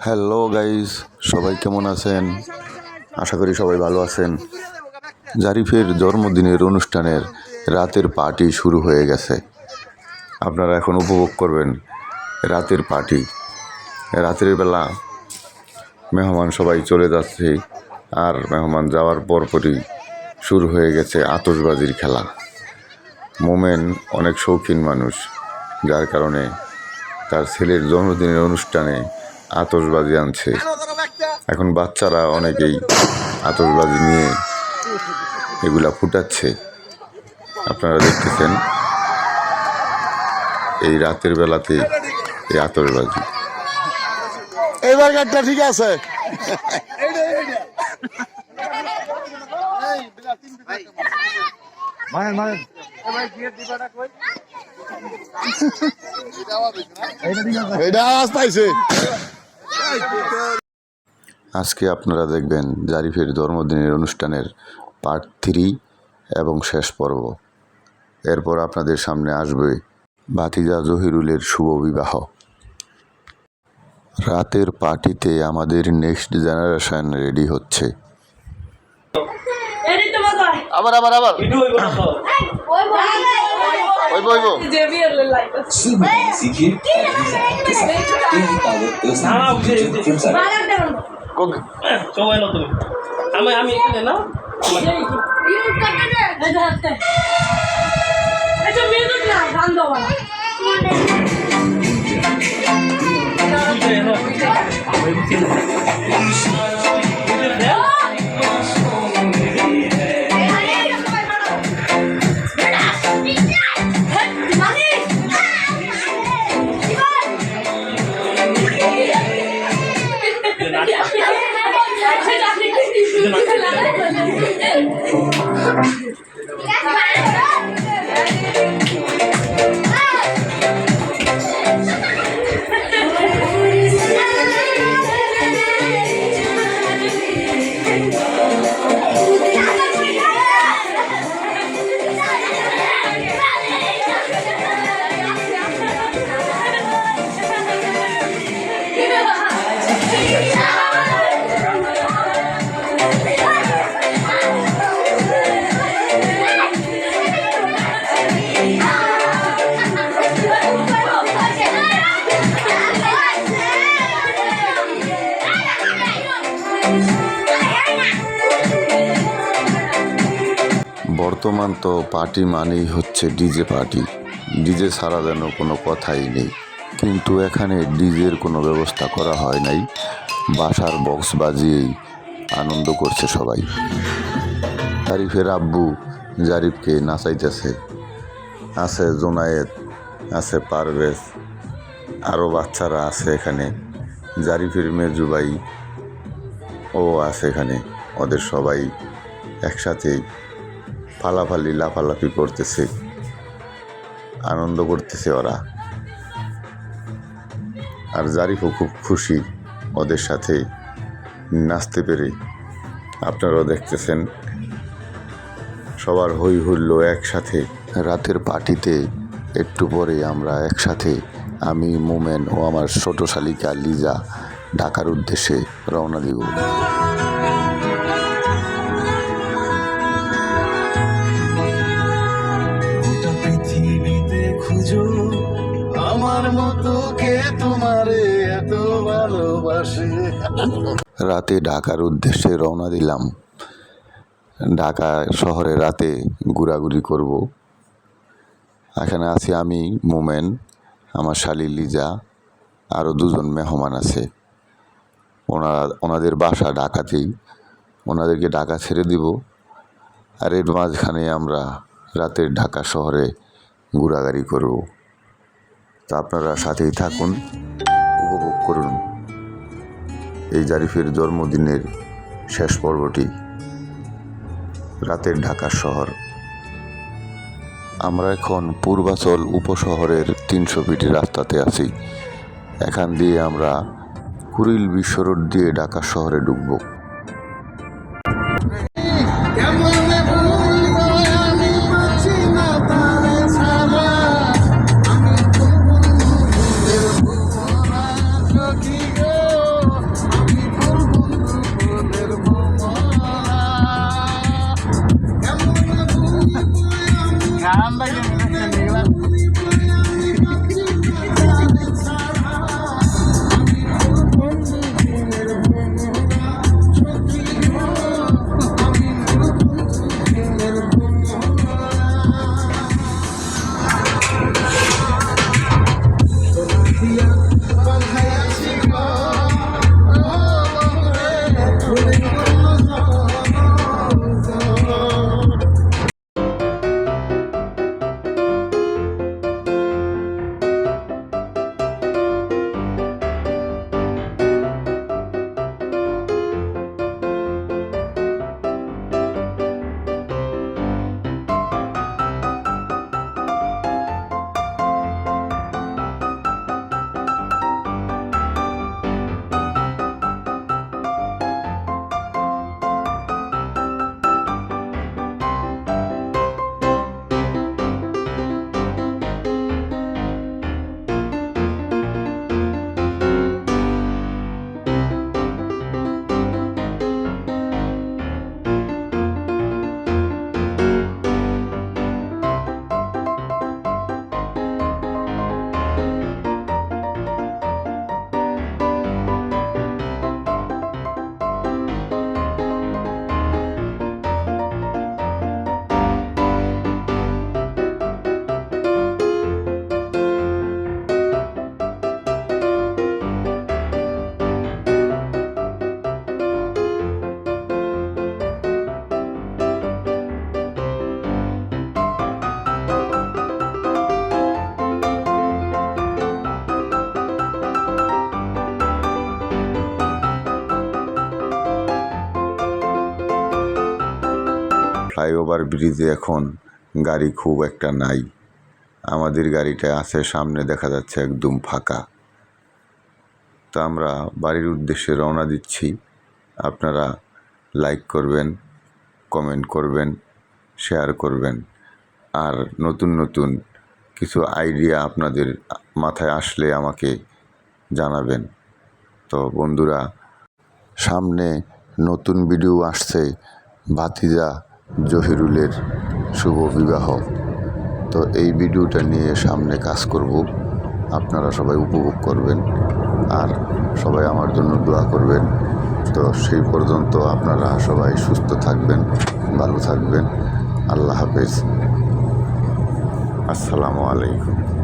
Hello guys, সবাই কেমন আছেন? আশা করি সবাই ভালো আছেন। জারিফের জন্মদিনের অনুষ্ঠানের রাতের পার্টি শুরু হয়ে গেছে। আপনারা এখন উপভোগ করবেন রাতের পার্টি। রাতের বেলা মেহমান সবাই চলে যাচ্ছে, আর মেহমান যাওয়ার পরপরই শুরু হয়ে গেছে আতশবাজির খেলা। মোমেন অনেক শৌখিন মানুষ, যার কারণে তার ছেলের জন্মদিনের অনুষ্ঠানে আতশবাজি আনছে। এখন বাচ্চারা অনেকেই আতশবাজি নিয়ে এগুলা ফুটাচ্ছে। আপনারা দেখতেছেন এই রাতের বেলাতে এই আতশবাজি। এবার গাড়িটা ঠিক আছে। এটা আওয়াজ পাইছে। আজকে আপনারা দেখবেন জারিফের জন্মদিনের অনুষ্ঠানের পার্ট 3 এবং শেষ পর্ব। এরপর আপনাদের সামনে আসবে ভাতিজা জহিরুলের শুভ বিবাহ। রাতের পার্টিতে আমাদের নেক্সট জেনারেশন রেডি হচ্ছে। আবার আবার আবার আমি এখানে না বর্তমান তো পার্টি মানেই হচ্ছে ডিজে পার্টি। ডিজে ছাড়া যেন কোনো কথাই নেই, কিন্তু এখানে ডিজের কোনো ব্যবস্থা করা হয় নাই। বাসার বক্স বাজিয়েই আনন্দ করছে সবাই। জারিফের আব্বু জারিফকে নাচাইতেছে। আছে জোনায়েত, আছে পারভেজ, আরও বাচ্চারা আছে এখানে। জারিফের মেজু ভাই ও আছে এখানে। ওদের সবাই একসাথে ফালাফালি লাফালাফি করতেছে, আনন্দ করতেছে ওরা। আর জারিফও খুব খুশি ওদের সাথে নাচতে পেরে। আপনারাও দেখতেছেন সবার হই হুল্লো একসাথে। রাতের পার্টিতে একটু পরে আমরা একসাথে, আমি, মোমেন ও আমার ছোট শালিকা লিজা ঢাকার উদ্দেশ্যে রওনা দিব। পৃথিবীতে খুঁজো আমার মতো কে তোমারে এত ভালোবাসে। রাতে ঢাকার উদ্দেশ্যে রওনা দিলাম। ঢাকা শহরে রাতে ঘোরাঘুরি করব। এখানে আছি আমি, মোমেন, আমার শালি লিজা, আরও দুজন মেহমান আছে। ওনাদের বাসা ঢাকাতেই। ওনাদেরকে ঢাকা ছেড়ে দিব, আর এর মাঝখানে আমরা রাতের ঢাকা শহরে ঘোরাঘুরি করব। তা আপনারা সাথেই থাকুন, উপভোগ করুন এই জারিফের জন্মদিনের শেষ পর্বটি, রাতের ঢাকা শহর। আমরা এখন পূর্বাচল উপশহরের 300 ফিট রাস্তাতে আছি। এখান দিয়ে আমরা কুড়িল বিশ্ব রোড দিয়ে ঢাকা শহরে ঢুকবো। ফ্লাইওভার ব্রিজে এখন গাড়ি খুব একটা নাই। আমাদের গাড়িটা আছে সামনে, দেখা যাচ্ছে একদম ফাঁকা। তো আমরা বাড়ির উদ্দেশ্যে রওনা দিচ্ছি। আপনারা লাইক করবেন, কমেন্ট করবেন, শেয়ার করবেন, আর নতুন নতুন কিছু আইডিয়া আপনাদের মাথায় আসলে আমাকে জানাবেন। তো বন্ধুরা, সামনে নতুন ভিডিও আসছে ভাতিজা জহিরুলের শুভ বিবাহ। তো এই ভিডিওটা নিয়ে সামনে কাজ করব, আপনারা সবাই উপভোগ করবেন আর সবাই আমার জন্য দোয়া করবেন। তো সেই পর্যন্ত আপনারা সবাই সুস্থ থাকবেন, ভালো থাকবেন। আল্লাহ হাফেজ। আসসালামু আলাইকুম।